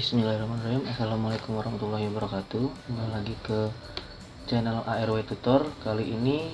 Bismillahirrahmanirrahim. Assalamualaikum warahmatullahi wabarakatuh. Kembali lagi ke channel ARW Tutor. Kali ini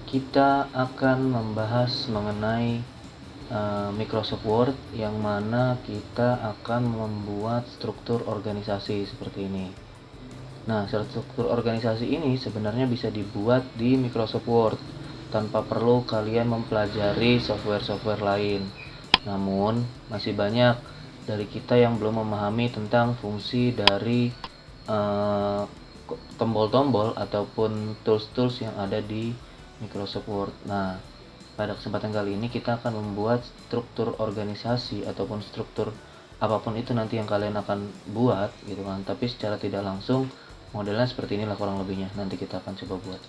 kita akan membahas mengenai Microsoft Word, yang mana kita akan membuat struktur organisasi seperti ini. Nah, struktur organisasi ini sebenarnya bisa dibuat di Microsoft Word tanpa perlu kalian mempelajari software-software lain. Namun, masih banyak dari kita yang belum memahami tentang fungsi dari tombol-tombol ataupun tools-tools yang ada di Microsoft Word. Nah, pada kesempatan kali ini kita akan membuat struktur organisasi ataupun struktur apapun itu nanti yang kalian akan buat gitu kan. Tapi secara tidak langsung modelnya seperti inilah kurang lebihnya. Nanti kita akan coba buat.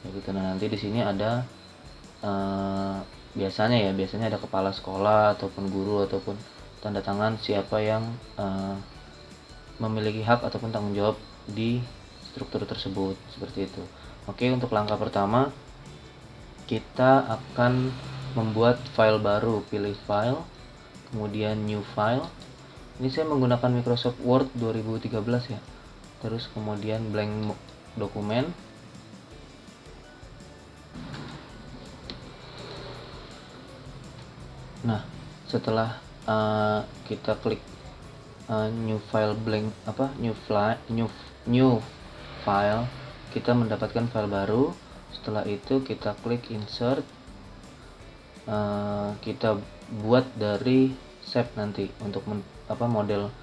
Ya gitu. Nah, nanti di sini ada biasanya ada kepala sekolah ataupun guru ataupun tanda tangan siapa yang memiliki hak ataupun tanggung jawab di struktur tersebut, seperti itu. Oke, untuk langkah pertama kita akan membuat file baru. Pilih file, kemudian new file. Ini saya menggunakan Microsoft Word 2013 ya. Terus kemudian blank dokumen. Nah, setelah kita klik new file kita mendapatkan file baru. Setelah itu kita klik insert, kita buat dari shape nanti untuk model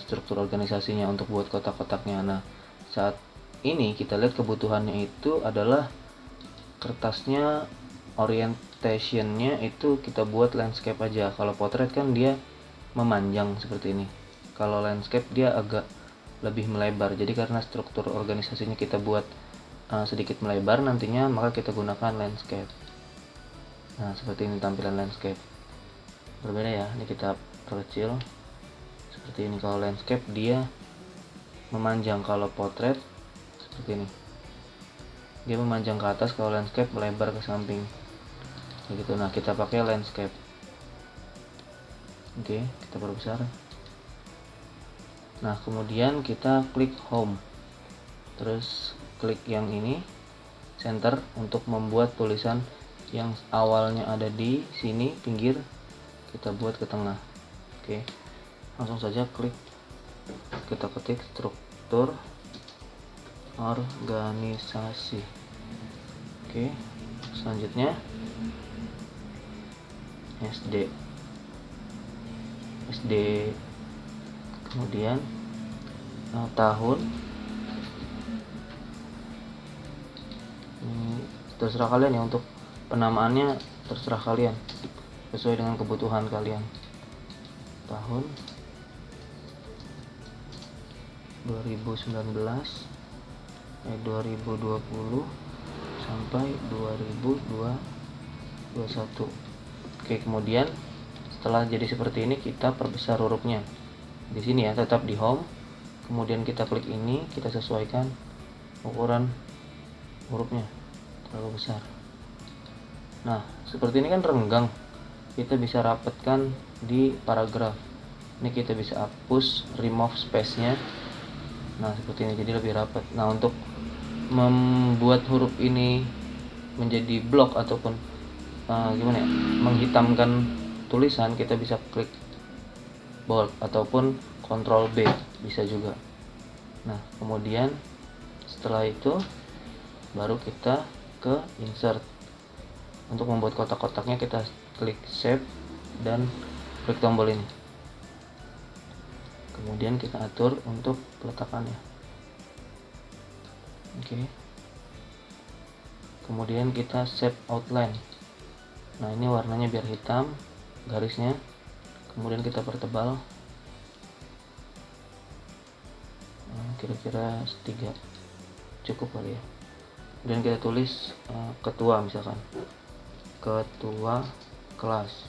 struktur organisasinya, untuk buat kotak-kotaknya. Nah, saat ini kita lihat kebutuhannya itu adalah kertasnya, orientationnya itu kita buat landscape aja. Kalau portrait kan dia memanjang seperti ini, kalau landscape dia agak lebih melebar. Jadi karena struktur organisasinya kita buat sedikit melebar nantinya, maka kita gunakan landscape. Nah, seperti ini tampilan landscape. Berbeda ya, ini kita perkecil seperti ini. Kalau landscape dia memanjang, kalau portrait seperti ini dia memanjang ke atas, kalau landscape melebar ke samping begitu. Nah, kita pakai landscape. Oke, kita perbesar. Nah, kemudian kita klik home, terus klik yang ini center untuk membuat tulisan yang awalnya ada di sini pinggir, kita buat ke tengah. Oke, langsung saja klik, kita ketik struktur organisasi. Oke, selanjutnya SD, kemudian tahun. Ini terserah kalian ya, untuk penamaannya terserah kalian sesuai dengan kebutuhan kalian. Tahun 2019 2020 sampai 2021. Oke, kemudian setelah jadi seperti ini kita perbesar hurufnya di sini ya, tetap di home. Kemudian kita klik ini, kita sesuaikan ukuran hurufnya terlalu besar. Nah, seperti ini kan renggang, kita bisa rapatkan di paragraf. Ini kita bisa hapus, remove space-nya. Nah, seperti ini, jadi lebih rapat. Nah, untuk membuat huruf ini menjadi blok ataupun menghitamkan tulisan, kita bisa klik bold ataupun Ctrl B bisa juga. Nah, kemudian setelah itu baru kita ke insert. Untuk membuat kotak-kotaknya kita klik shape dan klik tombol ini. Kemudian kita atur untuk peletakannya. Oke. Kemudian kita shape outline. Nah, ini warnanya biar hitam garisnya. Kemudian kita pertebal, kira-kira 3 cukup kali ya. Kemudian kita tulis ketua, misalkan ketua kelas.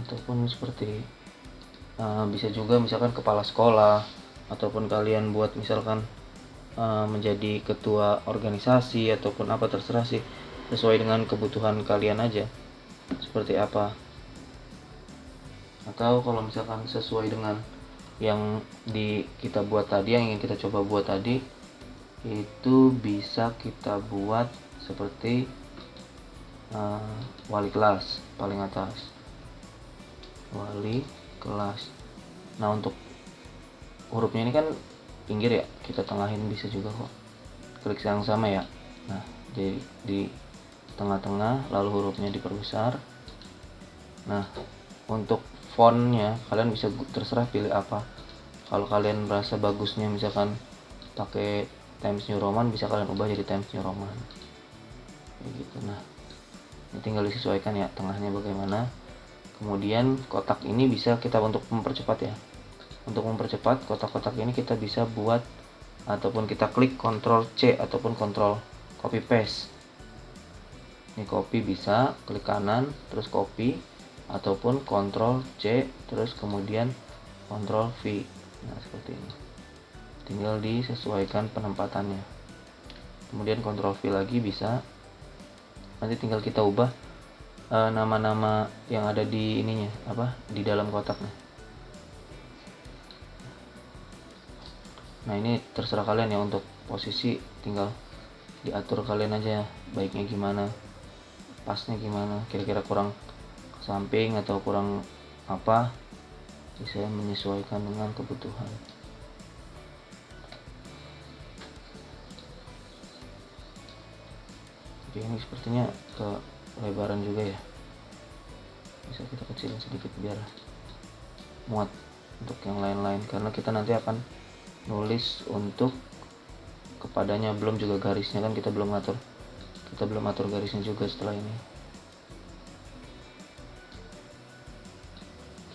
Ataupun seperti bisa juga misalkan kepala sekolah, ataupun kalian buat misalkan menjadi ketua organisasi ataupun apa, terserah sih, sesuai dengan kebutuhan kalian aja. seperti apa. Atau kalau misalkan sesuai dengan yang kita buat tadi, yang ingin kita coba buat tadi, itu bisa kita buat seperti wali kelas paling atas, wali kelas. Nah, untuk hurufnya ini kan pinggir ya, kita tengahin bisa juga kok, klik yang sama ya. Nah, jadi di tengah-tengah, lalu hurufnya diperbesar. Nah, untuk fontnya kalian bisa terserah pilih apa. Kalau kalian merasa bagusnya misalkan pakai Times New Roman, bisa kalian ubah jadi Times New Roman kayak gitu. Nah, ini tinggal disesuaikan ya tengahnya bagaimana. Kemudian kotak ini bisa kita untuk mempercepat ya. Untuk mempercepat kotak-kotak ini kita bisa buat ataupun kita klik Ctrl C ataupun Ctrl copy paste. Ini copy bisa klik kanan terus copy, ataupun Ctrl C terus kemudian Ctrl V. Nah, seperti ini. Tinggal disesuaikan penempatannya. Kemudian Ctrl V lagi bisa. Nanti tinggal kita ubah nama-nama yang ada di ininya, di dalam kotaknya. Nah, ini terserah kalian ya, untuk posisi tinggal diatur kalian aja, baiknya gimana, pasnya gimana, kira-kira kurang ke samping atau kurang apa, bisa menyesuaikan dengan kebutuhan. Oke, ini sepertinya kelebaran juga ya, bisa kita kecilin sedikit biar muat untuk yang lain-lain, karena kita nanti akan nulis untuk kepadanya, belum juga garisnya kan kita belum atur garisnya juga. Setelah ini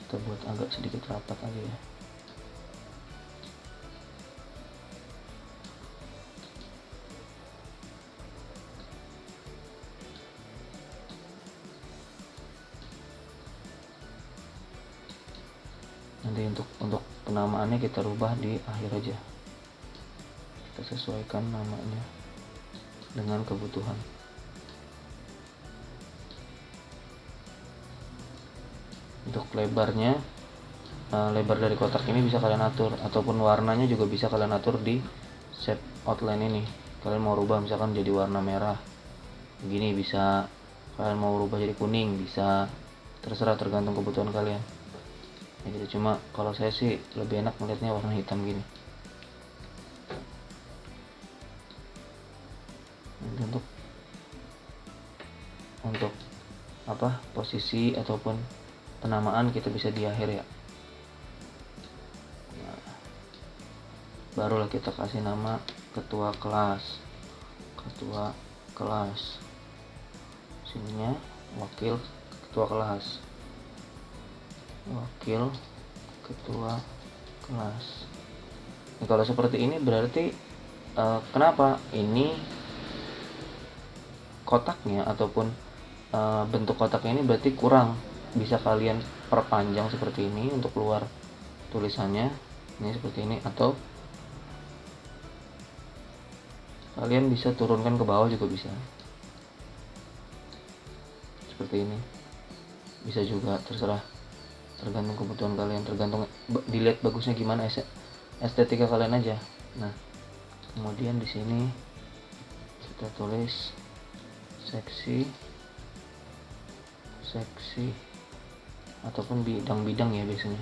kita buat agak sedikit rapat aja ya. Nanti untuk penamaannya kita rubah di akhir aja, kita sesuaikan namanya dengan kebutuhan. Untuk lebarnya, lebar dari kotak ini bisa kalian atur, ataupun warnanya juga bisa kalian atur di shape outline ini. Kalian mau rubah misalkan jadi warna merah begini bisa, kalian mau rubah jadi kuning bisa, terserah, tergantung kebutuhan kalian ya gitu. Cuma kalau saya sih lebih enak melihatnya warna hitam gini. Nanti untuk posisi ataupun penamaan kita bisa di akhir ya. Nah, barulah kita kasih nama ketua kelas, sininya wakil ketua kelas, Nah, kalau seperti ini berarti kenapa ini kotaknya ataupun bentuk kotaknya ini berarti kurang, bisa kalian perpanjang seperti ini untuk keluar tulisannya ini seperti ini, atau kalian bisa turunkan ke bawah juga bisa seperti ini, bisa juga, terserah, tergantung kebutuhan kalian, tergantung dilihat bagusnya gimana, estetika kalian aja. Nah, kemudian di sini kita tulis seksi ataupun bidang-bidang ya biasanya.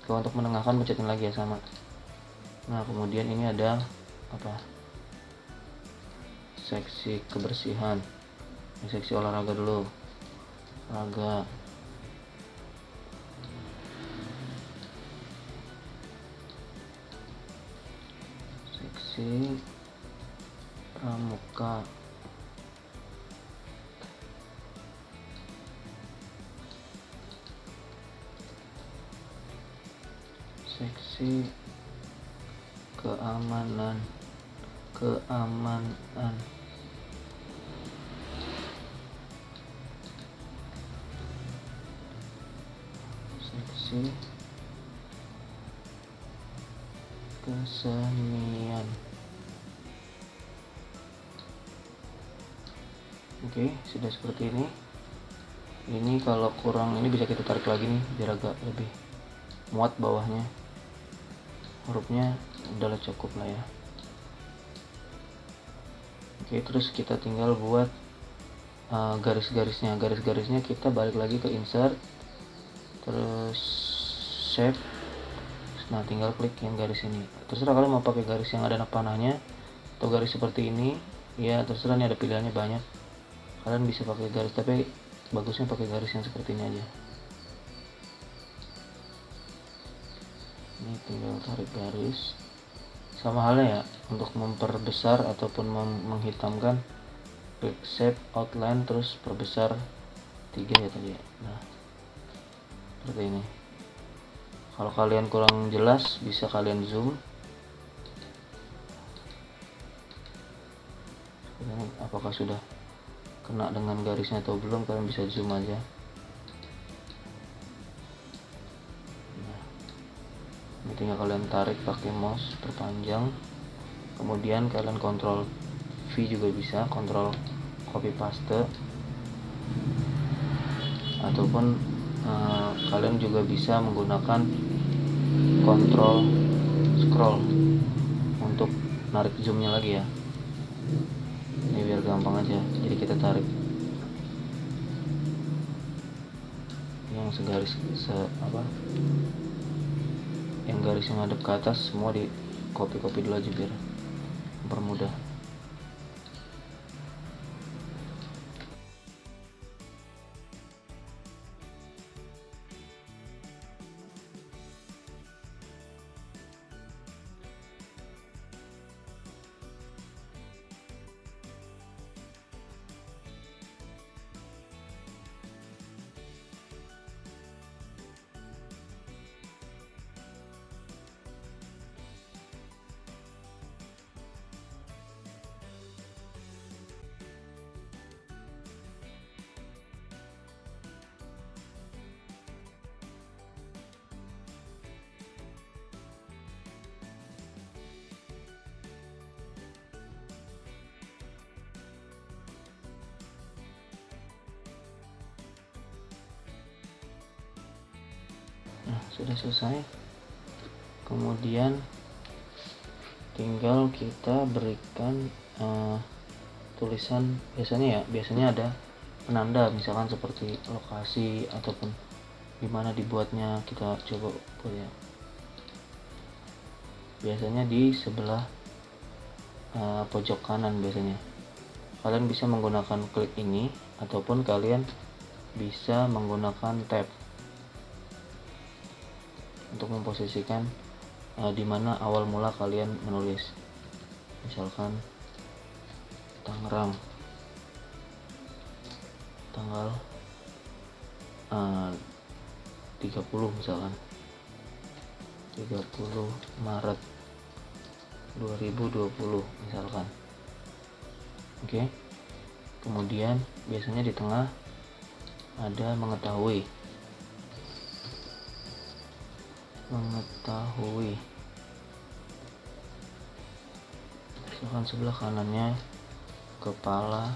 Kalau untuk menengahkan pencetin lagi ya sama. Nah, kemudian ini ada seksi kebersihan, seksi olahraga dulu, olahraga. Seksi pramuka, seksi keamanan, seksi kesenian. Oke, sudah seperti ini. Ini kalau kurang ini bisa kita tarik lagi nih biar agak lebih muat bawahnya. Hurufnya udahlah cukup lah ya. Oke, terus kita tinggal buat garis-garisnya kita balik lagi ke insert, terus shape. Nah, tinggal klik yang garis ini. Terserah kalian mau pakai garis yang ada anak panahnya atau garis seperti ini ya, terserah. Nih ada pilihannya banyak, kalian bisa pakai garis, tapi bagusnya pakai garis yang seperti ini aja. Ini tinggal tarik garis, sama halnya ya untuk memperbesar ataupun menghitamkan, klik shape outline terus perbesar 3 ya tadi ya. Nah, seperti ini. Kalau kalian kurang jelas bisa kalian zoom. Apakah sudah kena dengan garisnya atau belum, kalian bisa zoom aja. Nah, ini tinggal kalian tarik pakai mouse perpanjang, kemudian kalian kontrol V juga bisa, kontrol copy paste, ataupun kalian juga bisa menggunakan kontrol scroll untuk narik zoomnya lagi ya. Ini biar gampang aja, jadi kita tarik yang segaris yang garis yang ngadep ke atas semua di copy dulu aja biar mempermudah. Nah, sudah selesai. Kemudian tinggal kita berikan tulisan. Biasanya ada penanda, misalkan seperti lokasi ataupun dimana dibuatnya. Kita coba buat ya. Biasanya di sebelah pojok kanan biasanya. Kalian bisa menggunakan klik ini ataupun kalian bisa menggunakan tab untuk memposisikan di mana awal mula kalian menulis. Misalkan Tangerang, tanggal 30 misalkan 30 Maret 2020 misalkan. Oke. Kemudian biasanya di tengah ada mengetahui. Misalkan sebelah kanannya kepala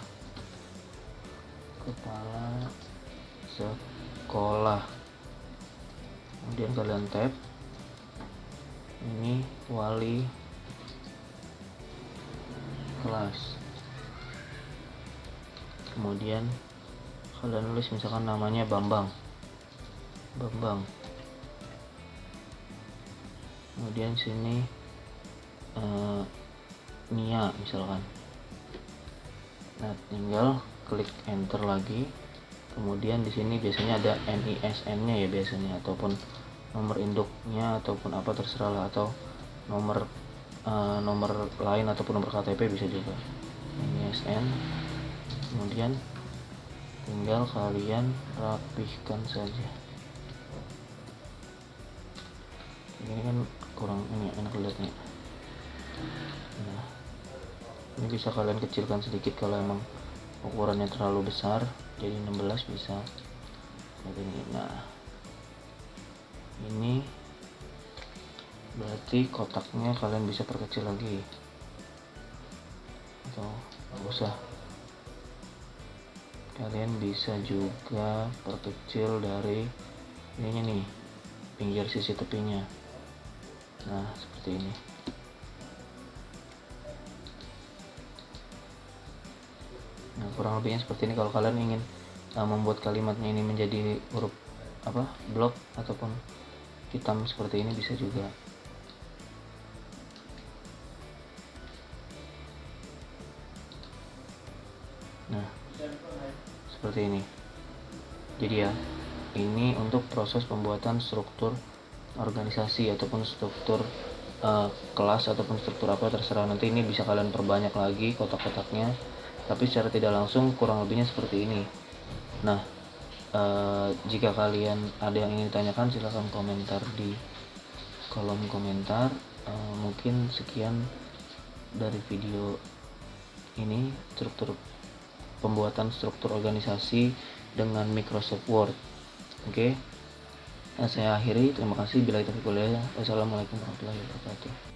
sekolah. Kemudian kalian tab, ini wali kelas. Kemudian kalian nulis misalkan namanya Bambang. Kemudian sini Nia misalkan. Nah, tinggal klik enter lagi. Kemudian di sini biasanya ada NISN-nya ya biasanya, ataupun nomor induknya ataupun apa terserah lah, atau nomor lain ataupun nomor KTP bisa juga. NISN. Kemudian tinggal kalian rapihkan saja. Ini kan kurang ini enak lihatnya. Nah, ini bisa kalian kecilkan sedikit kalau emang ukurannya terlalu besar, jadi 16 bisa kayak ini. Nah, ini berarti kotaknya kalian bisa perkecil lagi, atau nggak usah. kalian bisa juga perkecil dari ininya nih, pinggir sisi tepinya. Nah, seperti ini. Nah, kurang lebihnya seperti ini. Kalau kalian ingin membuat kalimatnya ini menjadi huruf blok ataupun hitam seperti ini, bisa juga. Nah, seperti ini. Jadi ya, ini untuk proses pembuatan struktur organisasi ataupun struktur kelas ataupun struktur apa terserah. Nanti ini bisa kalian perbanyak lagi kotak-kotaknya, tapi secara tidak langsung kurang lebihnya seperti ini. Nah, jika kalian ada yang ingin ditanyakan, silahkan komentar di kolom komentar. Mungkin sekian dari video ini, pembuatan struktur organisasi dengan Microsoft Word. Oke. Nah, saya akhiri. Terima kasih. Wassalamualaikum warahmatullahi wabarakatuh.